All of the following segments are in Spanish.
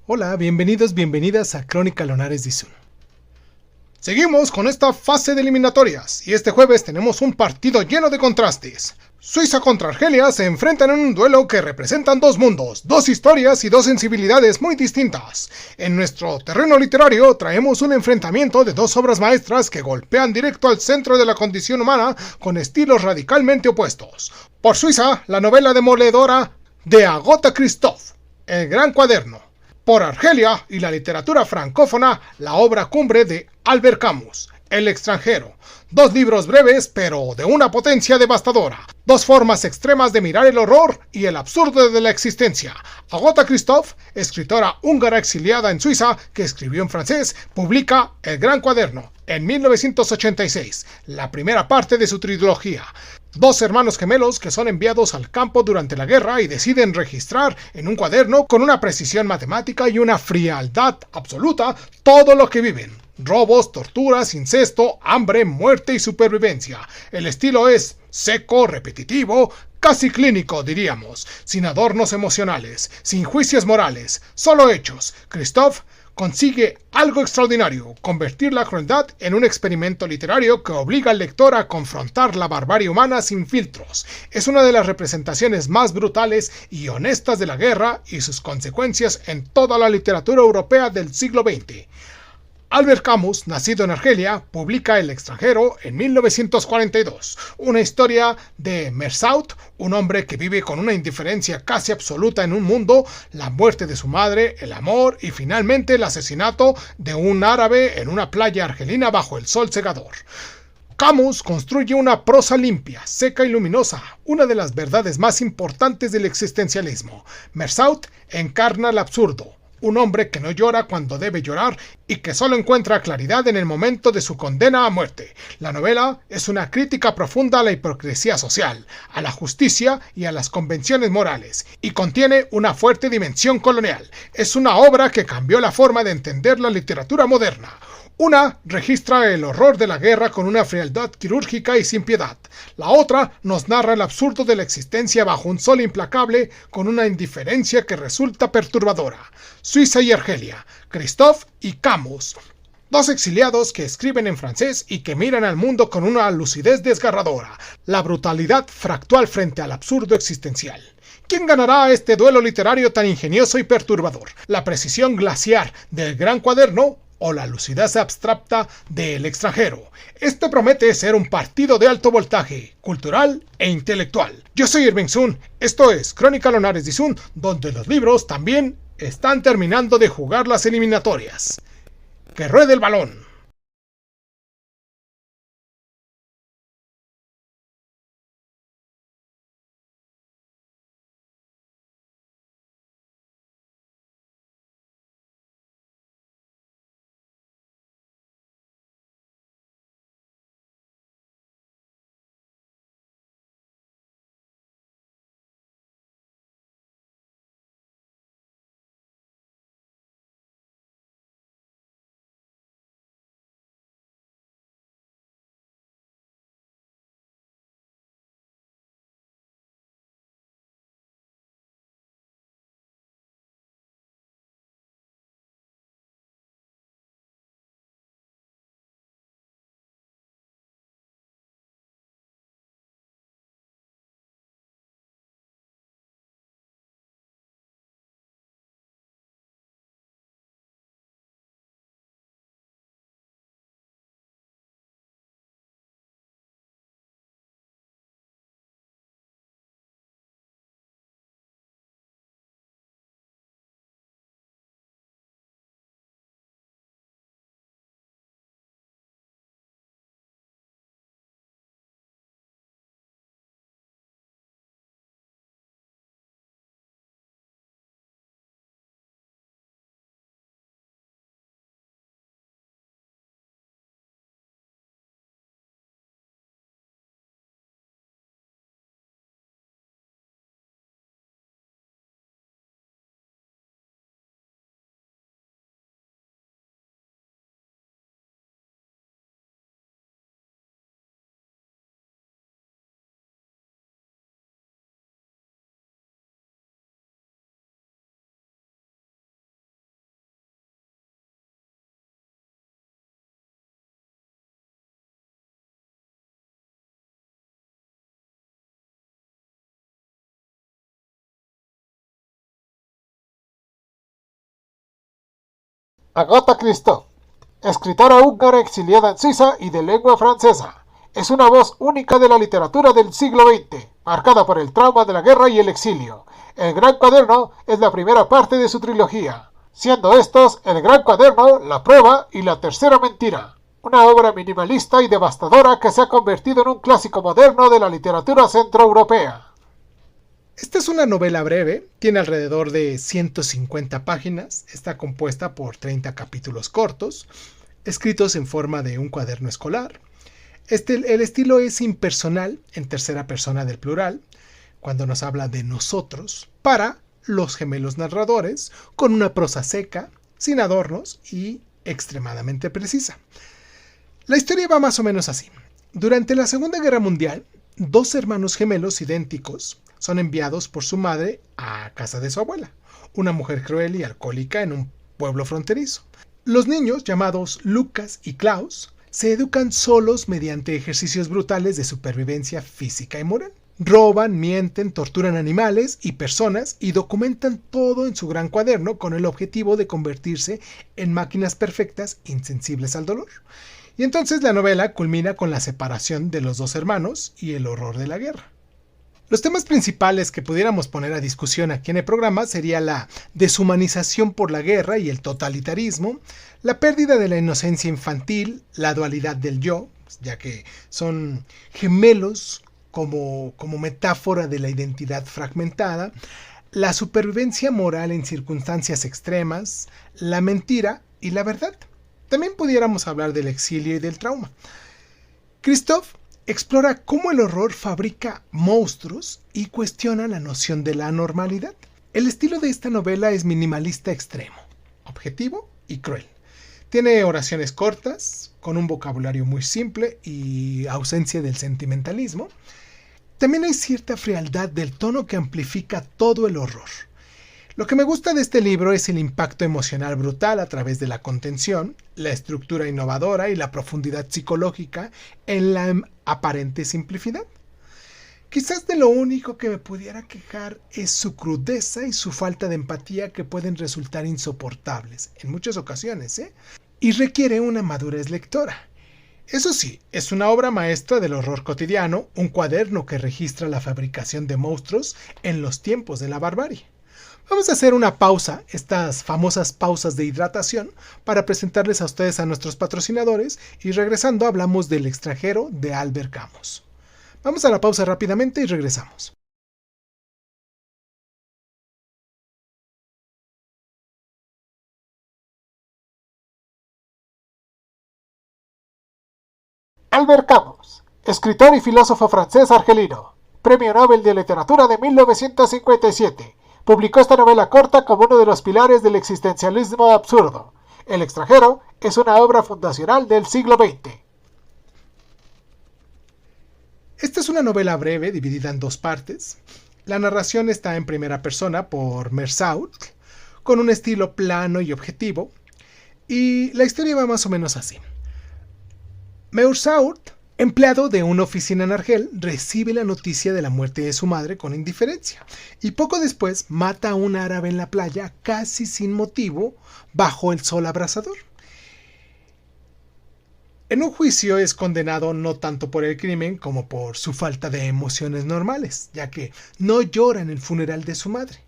Hola, bienvenidos, bienvenidas a Crónica Lonares Dizun. Seguimos con esta fase de eliminatorias y este jueves tenemos un partido lleno de contrastes. Suiza contra Argelia se enfrentan en un duelo que representan dos mundos, dos historias y dos sensibilidades muy distintas. En nuestro terreno literario traemos un enfrentamiento de dos obras maestras que golpean directo al centro de la condición humana con estilos radicalmente opuestos. Por Suiza, la novela demoledora de Agatha Christoph, El Gran Cuaderno. Por Argelia y la literatura francófona, la obra cumbre de Albert Camus, El extranjero. Dos libros breves, pero de una potencia devastadora. Dos formas extremas de mirar el horror y el absurdo de la existencia. Agatha Christoph, escritora húngara exiliada en Suiza, que escribió en francés, publica El Gran Cuaderno en 1986, la primera parte de su trilogía. Dos hermanos gemelos que son enviados al campo durante la guerra y deciden registrar en un cuaderno con una precisión matemática y una frialdad absoluta todo lo que viven. Robos, torturas, incesto, hambre, muerte y supervivencia. El estilo es seco, repetitivo, casi clínico, diríamos, sin adornos emocionales, sin juicios morales, solo hechos. Christoph consigue algo extraordinario, convertir la crueldad en un experimento literario que obliga al lector a confrontar la barbarie humana sin filtros. Es una de las representaciones más brutales y honestas de la guerra y sus consecuencias en toda la literatura europea del siglo XX. Albert Camus, nacido en Argelia, publica El extranjero en 1942, una historia de Mersault, un hombre que vive con una indiferencia casi absoluta en un mundo, la muerte de su madre, el amor y finalmente el asesinato de un árabe en una playa argelina bajo el sol cegador. Camus construye una prosa limpia, seca y luminosa, una de las verdades más importantes del existencialismo. Mersault encarna el absurdo, un hombre que no llora cuando debe llorar y que solo encuentra claridad en el momento de su condena a muerte. La novela es una crítica profunda a la hipocresía social, a la justicia y a las convenciones morales, y contiene una fuerte dimensión colonial. Es una obra que cambió la forma de entender la literatura moderna. Una registra el horror de la guerra con una frialdad quirúrgica y sin piedad. La otra nos narra el absurdo de la existencia bajo un sol implacable con una indiferencia que resulta perturbadora. Suiza y Argelia, Christoph y Camus. Dos exiliados que escriben en francés y que miran al mundo con una lucidez desgarradora. La brutalidad fractal frente al absurdo existencial. ¿Quién ganará este duelo literario tan ingenioso y perturbador? ¿La precisión glaciar del Gran Cuaderno o la lucidez abstracta del extranjero? Este promete ser un partido de alto voltaje, cultural e intelectual. Yo soy Irving Sun, esto es Crónica Lonares Dizun, donde los libros también están terminando de jugar las eliminatorias. ¡Que ruede el balón! Agatha Christie, escritora húngara exiliada en Suiza y de lengua francesa. Es una voz única de la literatura del siglo XX, marcada por el trauma de la guerra y el exilio. El Gran Cuaderno es la primera parte de su trilogía, siendo estos El Gran Cuaderno, La Prueba y La Tercera Mentira. Una obra minimalista y devastadora que se ha convertido en un clásico moderno de la literatura centroeuropea. Esta es una novela breve, tiene alrededor de 150 páginas, está compuesta por 30 capítulos cortos, escritos en forma de un cuaderno escolar. El estilo es impersonal, en tercera persona del plural, cuando nos habla de nosotros, para los gemelos narradores, con una prosa seca, sin adornos y extremadamente precisa. La historia va más o menos así. Durante la Segunda Guerra Mundial, dos hermanos gemelos idénticos son enviados por su madre a casa de su abuela, una mujer cruel y alcohólica en un pueblo fronterizo. Los niños, llamados Lucas y Klaus, se educan solos mediante ejercicios brutales de supervivencia física y moral. Roban, mienten, torturan animales y personas y documentan todo en su gran cuaderno con el objetivo de convertirse en máquinas perfectas insensibles al dolor. Y entonces la novela culmina con la separación de los dos hermanos y el horror de la guerra. Los temas principales que pudiéramos poner a discusión aquí en el programa sería la deshumanización por la guerra y el totalitarismo, la pérdida de la inocencia infantil, la dualidad del yo, ya que son gemelos como metáfora de la identidad fragmentada, la supervivencia moral en circunstancias extremas, la mentira y la verdad. También pudiéramos hablar del exilio y del trauma. Christophe explora cómo el horror fabrica monstruos y cuestiona la noción de la anormalidad. El estilo de esta novela es minimalista extremo, objetivo y cruel. Tiene oraciones cortas, con un vocabulario muy simple y ausencia del sentimentalismo. También hay cierta frialdad del tono que amplifica todo el horror. Lo que me gusta de este libro es el impacto emocional brutal a través de la contención, la estructura innovadora y la profundidad psicológica en la aparente simplicidad. Quizás de lo único que me pudiera quejar es su crudeza y su falta de empatía que pueden resultar insoportables, en muchas ocasiones, y requiere una madurez lectora. Eso sí, es una obra maestra del horror cotidiano, un cuaderno que registra la fabricación de monstruos en los tiempos de la barbarie. Vamos a hacer una pausa, estas famosas pausas de hidratación, para presentarles a ustedes a nuestros patrocinadores y regresando hablamos del extranjero de Albert Camus. Vamos a la pausa rápidamente y regresamos. Albert Camus, escritor y filósofo francés argelino, Premio Nobel de Literatura de 1957. Publicó esta novela corta como uno de los pilares del existencialismo absurdo. El extranjero es una obra fundacional del siglo XX. Esta es una novela breve dividida en dos partes. La narración está en primera persona por Meursault, con un estilo plano y objetivo, y la historia va más o menos así. Meursault, empleado de una oficina en Argel, recibe la noticia de la muerte de su madre con indiferencia y poco después mata a un árabe en la playa casi sin motivo bajo el sol abrasador. En un juicio es condenado no tanto por el crimen como por su falta de emociones normales, ya que no llora en el funeral de su madre.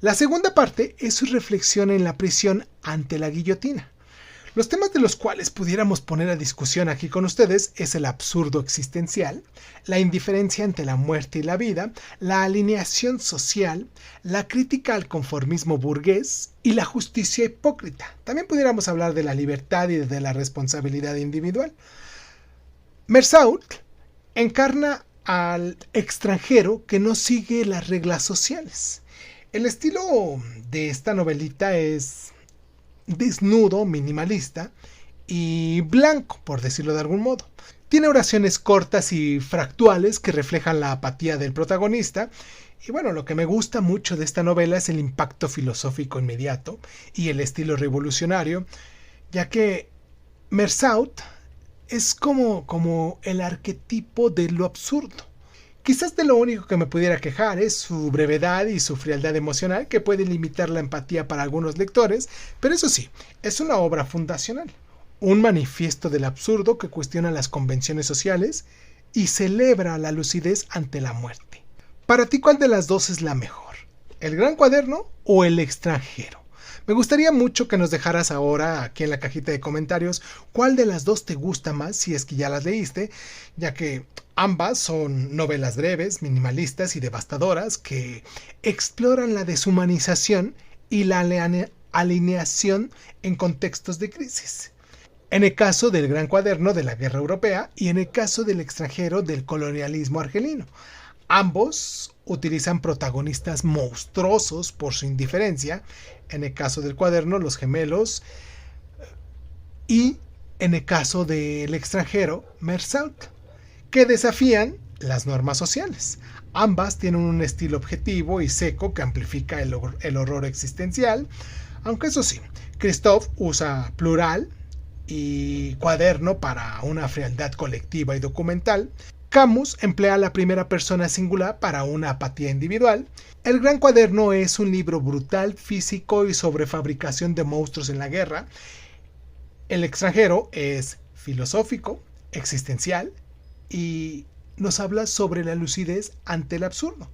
La segunda parte es su reflexión en la prisión ante la guillotina. Los temas de los cuales pudiéramos poner a discusión aquí con ustedes es el absurdo existencial, la indiferencia ante la muerte y la vida, la alineación social, la crítica al conformismo burgués y la justicia hipócrita. También pudiéramos hablar de la libertad y de la responsabilidad individual. Meursault encarna al extranjero que no sigue las reglas sociales. El estilo de esta novelita es desnudo, minimalista y blanco, por decirlo de algún modo. Tiene oraciones cortas y fractuales que reflejan la apatía del protagonista. Y bueno, lo que me gusta mucho de esta novela es el impacto filosófico inmediato y el estilo revolucionario, ya que Meursault es como el arquetipo de lo absurdo. Quizás de lo único que me pudiera quejar es su brevedad y su frialdad emocional, que puede limitar la empatía para algunos lectores, pero eso sí, es una obra fundacional, un manifiesto del absurdo que cuestiona las convenciones sociales y celebra la lucidez ante la muerte. Para ti, ¿cuál de las dos es la mejor? ¿El Gran Cuaderno o El extranjero? Me gustaría mucho que nos dejaras ahora aquí en la cajita de comentarios cuál de las dos te gusta más si es que ya las leíste, ya que ambas son novelas breves, minimalistas y devastadoras que exploran la deshumanización y la alineación en contextos de crisis. En el caso del Gran Cuaderno de la Guerra Europea y en el caso del extranjero del colonialismo argelino. Ambos utilizan protagonistas monstruosos por su indiferencia, en el caso del cuaderno los gemelos y en el caso del extranjero Mersault, que desafían las normas sociales. Ambas tienen un estilo objetivo y seco que amplifica el horror existencial, aunque eso sí, Christophe usa plural y cuaderno para una frialdad colectiva y documental. Camus emplea la primera persona singular para una apatía individual. El Gran Cuaderno es un libro brutal, físico y sobre fabricación de monstruos en la guerra. El extranjero es filosófico, existencial y nos habla sobre la lucidez ante el absurdo.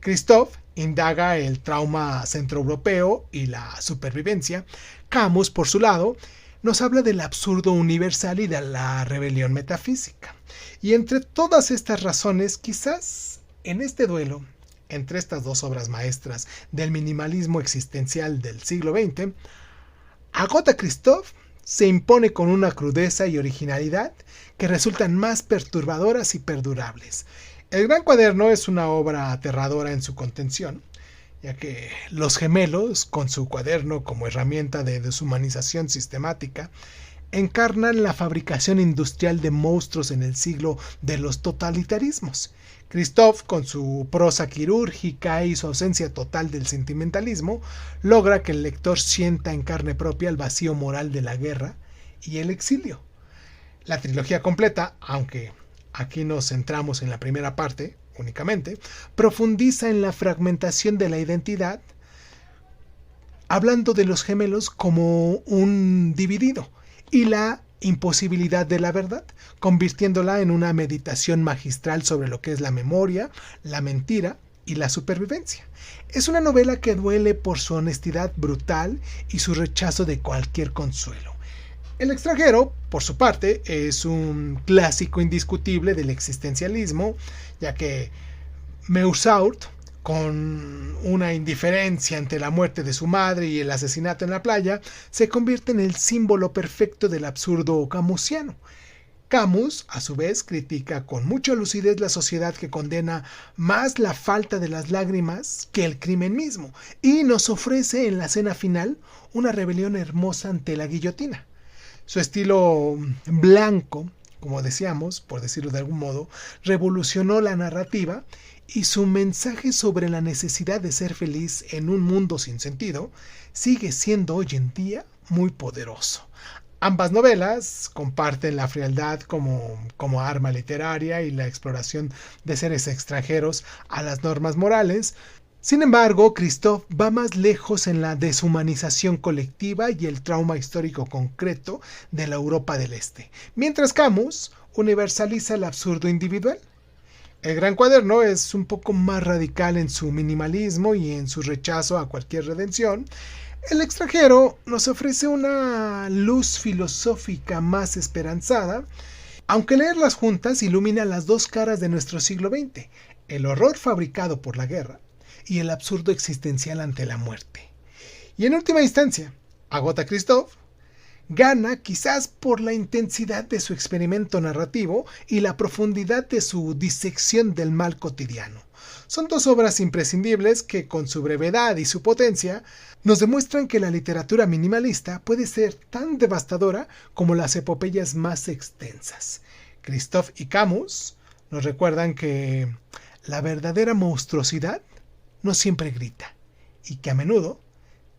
Christophe indaga el trauma centroeuropeo y la supervivencia. Camus, por su lado, nos habla del absurdo universal y de la rebelión metafísica. Y entre todas estas razones, quizás en este duelo entre estas dos obras maestras del minimalismo existencial del siglo XX, Agatha Christophe se impone con una crudeza y originalidad que resultan más perturbadoras y perdurables. El Gran Cuaderno es una obra aterradora en su contención, ya que los gemelos, con su cuaderno como herramienta de deshumanización sistemática, encarnan la fabricación industrial de monstruos en el siglo de los totalitarismos. Christophe, con su prosa quirúrgica y su ausencia total del sentimentalismo, logra que el lector sienta en carne propia el vacío moral de la guerra y el exilio. La trilogía completa, aunque aquí nos centramos en la primera parte únicamente, profundiza en la fragmentación de la identidad, hablando de los gemelos como un dividido y la imposibilidad de la verdad, convirtiéndola en una meditación magistral sobre lo que es la memoria, la mentira y la supervivencia. Es una novela que duele por su honestidad brutal y su rechazo de cualquier consuelo. El extranjero, por su parte, es un clásico indiscutible del existencialismo, ya que Mersault, con una indiferencia ante la muerte de su madre y el asesinato en la playa, se convierte en el símbolo perfecto del absurdo camusiano. Camus, a su vez, critica con mucha lucidez la sociedad que condena más la falta de las lágrimas que el crimen mismo, y nos ofrece en la escena final una rebelión hermosa ante la guillotina. Su estilo blanco, como decíamos, por decirlo de algún modo, revolucionó la narrativa y su mensaje sobre la necesidad de ser feliz en un mundo sin sentido sigue siendo hoy en día muy poderoso. Ambas novelas comparten la frialdad como arma literaria y la exploración de seres extranjeros a las normas morales. Sin embargo, Christophe va más lejos en la deshumanización colectiva y el trauma histórico concreto de la Europa del Este, mientras Camus universaliza el absurdo individual. El Gran Cuaderno es un poco más radical en su minimalismo y en su rechazo a cualquier redención. El extranjero nos ofrece una luz filosófica más esperanzada, aunque leerlas juntas ilumina las dos caras de nuestro siglo XX, el horror fabricado por la guerra y el absurdo existencial ante la muerte. Y en última instancia, Agatha Christophe gana quizás por la intensidad de su experimento narrativo y la profundidad de su disección del mal cotidiano. Son dos obras imprescindibles que, con su brevedad y su potencia, nos demuestran que la literatura minimalista puede ser tan devastadora como las epopeyas más extensas. Christophe y Camus nos recuerdan que la verdadera monstruosidad no siempre grita y que a menudo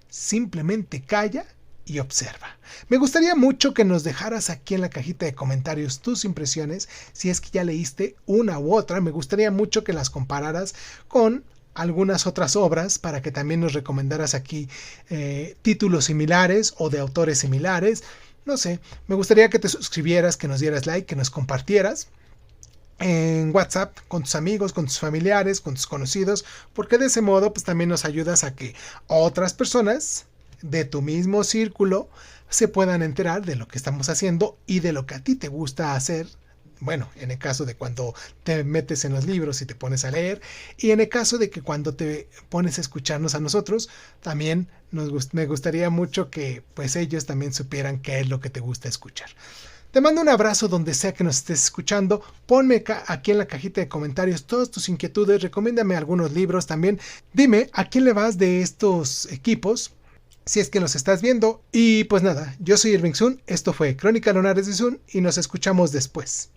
simplemente calla y observa. Me gustaría mucho que nos dejaras aquí en la cajita de comentarios tus impresiones, si es que ya leíste una u otra. Me gustaría mucho que las compararas con algunas otras obras para que también nos recomendaras aquí títulos similares o de autores similares. No sé, me gustaría que te suscribieras, que nos dieras like, que nos compartieras en WhatsApp con tus amigos, con tus familiares, con tus conocidos, porque de ese modo pues también nos ayudas a que otras personas de tu mismo círculo se puedan enterar de lo que estamos haciendo y de lo que a ti te gusta hacer. Bueno, en el caso de cuando te metes en los libros y te pones a leer, y en el caso de que cuando te pones a escucharnos a nosotros, también me gustaría mucho que pues ellos también supieran qué es lo que te gusta escuchar. Te mando un abrazo donde sea que nos estés escuchando. Ponme aquí en la cajita de comentarios todas tus inquietudes. Recomiéndame algunos libros también. Dime a quién le vas de estos equipos, si es que nos estás viendo. Y pues nada, yo soy Irving Sun. Esto fue Crónica Lunares de Sun y nos escuchamos después.